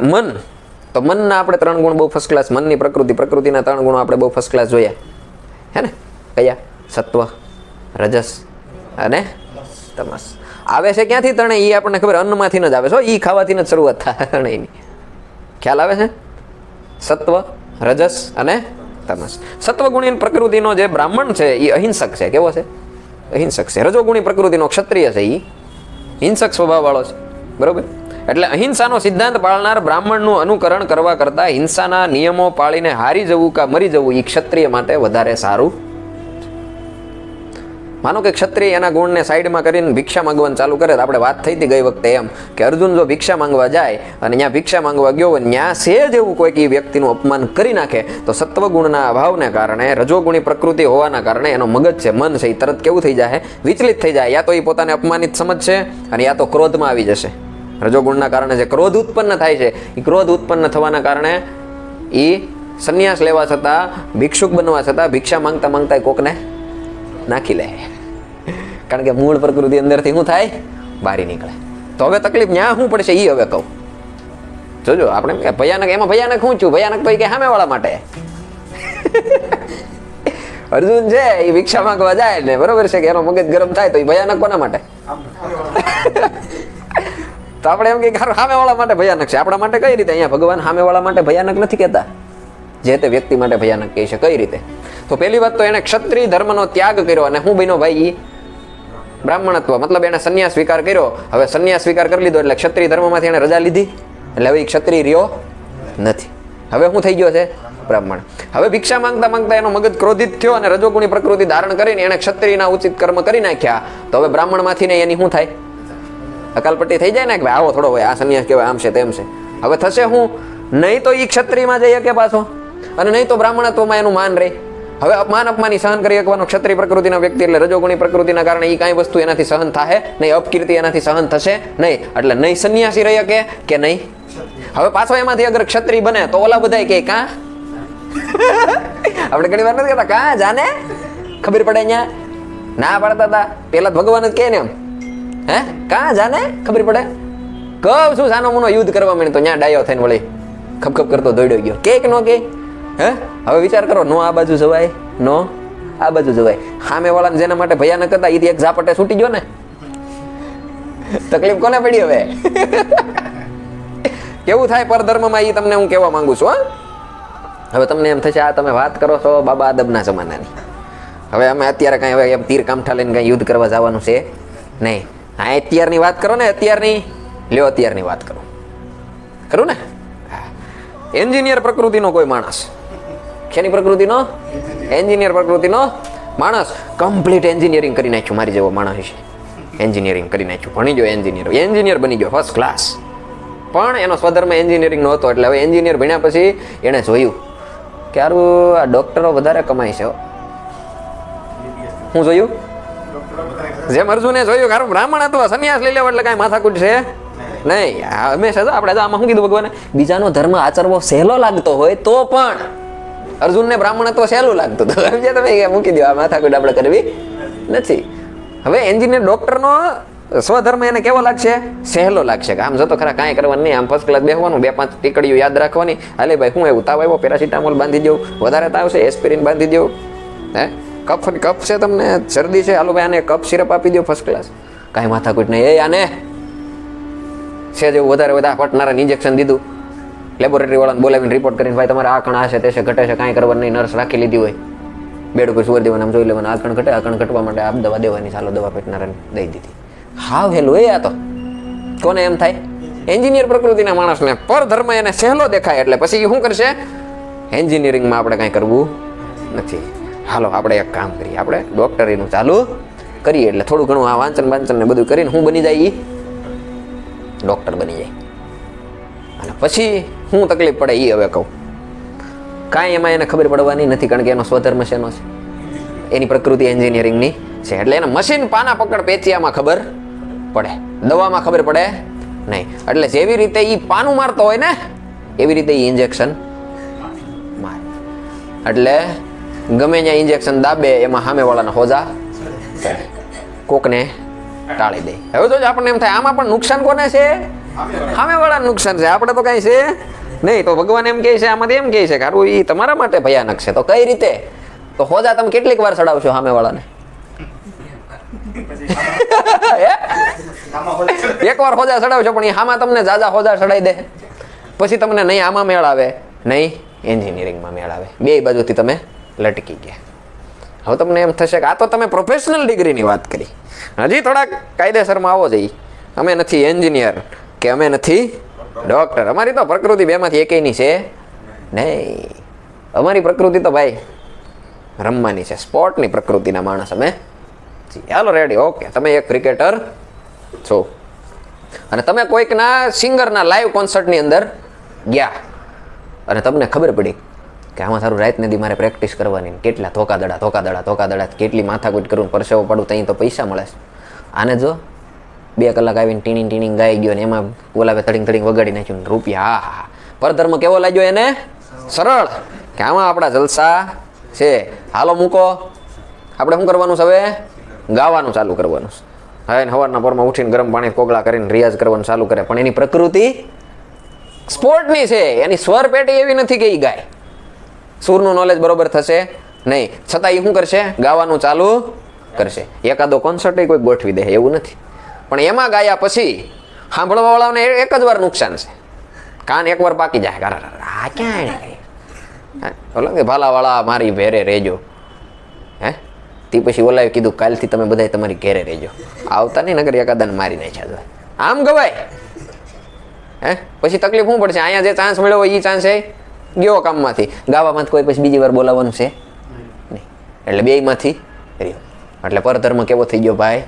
મન, તો મનના આપણે 3 ગુણ બહુ ફર્સ્ટ ક્લાસ, મનની પ્રકૃતિ, પ્રકૃતિના 3 ગુણો આપણે બહુ ફર્સ્ટ ક્લાસ જોયા, હે ને? કયા? સત્વ, રજસ અને તમસ. આવે છે ક્યાંથી ત્રણેય? એ આપણને ખબર, અન્નમાંથી જ આવે છે. એ ખાવાથી જ શરૂઆત થાય ત્રણેયની. ખ્યાલ આવે છે? સત્વ, રજસ અને તમસ. સત્વગુણી પ્રકૃતિનો જે બ્રાહ્મણ છે એ અહિંસક છે. કેવો છે? અહિંસક છે. રજોગુણી પ્રકૃતિનો ક્ષત્રિય છે, એ હિંસક સ્વભાવ વાળો છે. બરોબર? એટલે અહિંસાનો સિદ્ધાંત પાળનાર બ્રાહ્મણનું અનુકરણ કરવા કરતાં હિંસાના નિયમો પાળીને હારી જવું કે મરી જવું એ ક્ષત્રિય માટે વધારે સારું. માનો કે ક્ષત્રિય એના ગુણને સાઈડમાં કરીને ભિક્ષા માંગવાનું ચાલુ કરે. તો આપણે વાત થઈ હતી ગઈ વખતે એમ કે અર્જુન જો ભિક્ષા માંગવા જાય અને ત્યાં ભિક્ષા માંગવા ગયો હોય, ત્યાં સેજ એવું કોઈક એ વ્યક્તિનું અપમાન કરી નાખે, તો સત્વગુણના અભાવને કારણે, રજોગુણી પ્રકૃતિ હોવાના કારણે એનો મગજ છે, મન છે, એ તરત કેવું થઈ જાય? વિચલિત થઈ જાય. યા તો એ પોતાને અપમાનિત સમજશે અને યા તો ક્રોધમાં આવી જશે. રજોગુણના કારણે જે ક્રોધ ઉત્પન્ન થાય છે, એ ક્રોધ ઉત્પન્ન થવાના કારણે એ સંન્યાસ લેવા છતાં, ભિક્ષુક બનવા છતાં ભિક્ષા માંગતા માંગતા કોકને નાખી લે. કારણ કે મૂળ પ્રકૃતિ અંદરથી શું થાય? બારી નીકળે. તો હવે તકલીફ ન્યા શું પડશે એ હવે કહું. જોજો, આપણે ભયાનક, એમાં ભયાનક શું છું? ભયાનક તો એ કે સામેવાળા માટે. અર્જુન છે એ ભિક્ષા માંગવા જાય ને, બરોબર છે કે એનો મગજ ગરમ થાય, તો એ ભયાનક કોના માટે? તો આપણે એમ કે સામેવાળા માટે ભયાનક છે. આપણા માટે કઈ રીતે? અહીંયા ભગવાન સામેવાળા માટે ભયાનક નથી કહેતા, જે તે વ્યક્તિ માટે ભયાનક કહે છે. કઈ રીતે? તો પહેલી વાત તો એને ક્ષત્રિય ધર્મનો ત્યાગ કર્યો અને હું બન્યો ભાઈ? બ્રાહ્મણત્વ. મતલબ એને સંન્યાસ સ્વીકાર કર્યો. હવે સંન્યાસ સ્વીકાર કરી લીધો એટલે ક્ષત્રિય ધર્મમાંથી એને રજા લીધી, એટલે હવે ક્ષત્રિય રહ્યો નથી. હવે શું થઈ ગયો છે? બ્રાહ્મણ. હવે ભિક્ષા માંગતા માંગતા એનો મગજ ક્રોધિત થયો અને રજોગુણી પ્રકૃતિ ધારણ કરીને એને ક્ષત્રિયના ઉચિત કર્મ કરી નાખ્યા. તો હવે બ્રાહ્મણમાંથી ને એની શું થાય? અકાલપટ્ટી થઈ જાય ને કે આવો થોડો હોય, આ સંન્યાસ કહેવાય, આમ છે તેમ છે. હવે થશે હું? નહીં તો એ ક્ષત્રિયમાં જઈએ કે પાછો, અને નહીં તો બ્રાહ્મણત્વમાં એનું માન રહે. હવે અપમાન અપમાની સહન કરી શકવાનો ક્ષત્રિય પ્રકૃતિના વ્યક્તિ, એટલે રજોગુણી પ્રકૃતિના કારણે એ કાંઈ વસ્તુ એનાથી સહન થાય નહીં, અપકીર્તિ એનાથી સહન થશે નહીં. એટલે નહીં સંન્યાસી રહી શકે કે નહીં. હવે પાછો એમાંથી અગર ક્ષત્રિય બને તો ઓલા બધા કે કાં આપણે ઘણી વાર નથી કહેતા કાં જાને? ખબર પડે અહીંયા ના પાડતા હતા પેલા ભગવાન જ કહે ને એમ, હે કાં જાને? ખબર પડે. કબ શું સાનો મુનો યુદ્ધ કરવા માંડ્યો તો ત્યાં ડાયો થઈને વળી ખપખપ કરતો દોડ્યો ગયો. કે નો કે? હે હવે વિચાર કરો, નો આ બાજુ જવાય, નો આ બાજુ જવાય. સામે વાળાને જેના માટે ભયાનક હતા એ એક ઝાપટે છૂટી ગયો ને. તકલીફ કોને પડી હવે? કેવું થાય પરધર્મમાં એ તમને હું કહેવા માંગુ છું. હવે તમને એમ થશે આ તમે વાત કરો છો બાબા આદબના જમાનાની. હવે અમે અત્યારે કાંઈ હવે એમ તીર કામઠા લઈને કાંઈ યુદ્ધ કરવા જવાનું છે નહીં. હા અત્યારની વાત કરો ને, અત્યારની લ્યો, અત્યારની વાત કરો. ખરું ને? એન્જિનિયર પ્રકૃતિનો કોઈ માણસ, શેની પ્રકૃતિનો? એન્જિનિયર પ્રકૃતિનો માણસ, કમ્પ્લીટ એન્જિનિયરિંગ કરી નાખ્યું. મારી જેવો માણસ છે, એન્જિનિયરિંગ કરી નાખ્યું, ભણી ગયો, એન્જિનિયર બની ગયો ફર્સ્ટ ક્લાસ. પણ એનો સ્વધર્મ એન્જિનિયરિંગ નો હતો. એટલે હવે એન્જિનિયર ભણ્યા પછી એણે જોયું કે હારું આ ડોક્ટરો વધારે કમાય છે. શું જોયું? જેમ અર્જુને જોયું કે બ્રાહ્મણ અથવા સંન્યાસ લઈ લેવો એટલે કાંઈ માથાકૂટ છે નહીં. હંમેશા તો આપણે આમાં શું કીધું ભગવાને? બીજાનો ધર્મ આચરવો સહેલો લાગતો હોય તો પણ અર્જુનને બ્રાહ્મણત્વ સહેલું લાગતું હતું. સમજ્યા તમે? મૂકી દો, આ માથાકૂટ આપણે કરવી નથી. હવે એન્જિનિયર ડોક્ટરનો સ્વધર્મ એને કેવો લાગશે? સહેલો લાગશે કે આમ જતો ખરા કાંઈ કરવાનું નહીં, આમ ફર્સ્ટ ક્લાસ બેસવાનું, 2-5 ટીકડીઓ યાદ રાખવાની. હાલે ભાઈ શું એવું તાવ આવ્યો, પેરાસિટામોલ બાંધી દઉં, વધારે તાવ છે એસ્પિરિન બાંધી દઉં, હે કફ છે તમને, શરદી છે, હાલો ભાઈ આને કફ સિરપ આપી દો ફર્સ્ટ ક્લાસ. કાંઈ માથાકૂટ નહીં. એ આને છે જેવું વધારે બધા પટનારાને ઇન્જેક્શન દીધું, લેબોરેટરી વાળાને બોલાવીને રિપોર્ટ કરીને ભાઈ તમારે આ કણ આ છે તે છે, ઘટે છે, કાંઈ કરવાનું નહીં, નર્સ રાખી લીધી હોય, બેડ ઉપર સુવર દેવાના, આમ જોઈ લેવાના, આ કણ ઘટે, આ કણ ઘટવા માટે આ દવા દેવાની, ચાલો દવા પટનારાને દઈ દીધી. હાવ હેલું એ આ તો કોને એમ થાય? એન્જિનિયર પ્રકૃતિના માણસને પરધર્મ એને સહેલો દેખાય એટલે પછી શું કરશે? એન્જિનિયરિંગમાં આપણે કાંઈ કરવું નથી. હાલો આપણે એક કામ કરીએ, આપણે ડોક્ટરીનું ચાલુ કરીએ. એટલે થોડું ઘણું આ વાંચન ને બધું કરીને શું બની જાય? ડોક્ટર બની જાય. અને પછી શું તકલીફ પડે એ હવે કહું. કાંઈ એમાં એને ખબર પડવાની નથી, કારણ કે એનો સ્વધર્મ શેનો છે? એની પ્રકૃતિ એન્જિનિયરિંગની છે. એટલે એને મશીન પાના પકડ પેચિયામાં ખબર પડે, દવામાં ખબર પડે નહીં. એટલે જેવી રીતે એ પાનું મારતો હોય ને એવી રીતે એ ઇન્જેક્શન મારે. એટલે ગમે ત્યાં ઇન્જેક્શન દાબે એમાં સામેવાળાના હોજા કોકને ટાળી દે. હવે તો આપણને એમ થાય આમાં પણ નુકસાન કોને છે? સામેવાળાને નુકસાન છે, આપણે તો કાંઈ છે નહીં. તો ભગવાન એમ કહે છે, આમાંથી એમ કહે છે કે હારું એ તમારા માટે ભયાનક છે. તો કઈ રીતે? તો હોજા તમે કેટલીક વાર ચડાવશો સામેવાળાને? એક વાર હોજા ચડાવશો, પણ એ આમાં તમને જાજા હોજા ચડાવી દે, પછી તમને નહીં આમાં મેળ આવે નહીં એન્જિનિયરિંગમાં મેળ આવે, બે બાજુથી તમે લટકી ગયા. હવે તમને એમ થશે કે આ તો તમે પ્રોફેશનલ ડિગ્રીની વાત કરી, હજી થોડાક કાયદેસરમાં આવો જઈએ. અમે નથી એન્જિનિયર કે અમે નથી ડોક્ટર, અમારી તો પ્રકૃતિ બેમાંથી એકેયની છે નહીં. અમારી પ્રકૃતિ તો ભાઈ રમવાની છે, સ્પોર્ટની પ્રકૃતિના માણસ અમે. હાલો રેડી, ઓકે. તમે એક ક્રિકેટર છો અને તમે કોઈકના સિંગરના લાઈવ કોન્સર્ટની અંદર ગયા અને તમને ખબર પડી કે આમાં સારું રાત નથી મારે પ્રેક્ટિસ કરવાની, કેટલા ધોકાદડા કેટલી માથાકૂટ કરું, પરસેવો પાડું, ત્યાં તો પૈસા મળે છે. આને જો 2 કલાક આવીને ટીણીંગ ગાઈ ગયો ને એમાં બોલાવે તડિંગ વગાડી નાખ્યું રૂપિયા. હા, પરધર્મ કેવો લાગ્યો એને? સરળ, કે આમાં આપણા જલસા છે. હાલો મૂકો, આપણે શું કરવાનું છે હવે? ગાવાનું ચાલુ કરવાનું છે. હા, એને સવારના પોરમાં ઉઠીને ગરમ પાણી કોગળા કરીને રિયાઝ કરવાનું ચાલુ કરે, પણ એની પ્રકૃતિ સ્પોર્ટની છે. એની સ્વર પેટી એવી નથી કે એ ગાય, સૂરનું નોલેજ બરોબર થશે નહીં, છતાં એ શું કરશે? ગાવાનું ચાલુ કરશે. એકાદો કોન્સર્ટ કોઈ ગોઠવી દે એવું નથી, પણ એમાં ગાયા પછી સાંભળવા વાળાને એક જ વાર નુકસાન છે, કાન એકવાર પાકી જાય. આ ક્યાં ઓલા કે ભાલાવાળા મારી ભેરે રહેજો, હે તે પછી ઓલાએ કીધું કાલથી તમે બધા તમારી ઘેરે રહેજો, આવતા નહીં નગર એકાદાને મારી નાખ્યા. આમ ગવાય હે? પછી તકલીફ શું પડશે? અહીંયા જે ચાન્સ મળ્યો હોય એ ચાન્સ ગયો કામમાંથી, ગાવામાંથી કોઈ પછી બીજી વાર બોલાવવાનું છે નહીં. એટલે બેયમાંથી રહ્યો. એટલે પરધર્મ કેવો થઈ ગયો ભાઈ?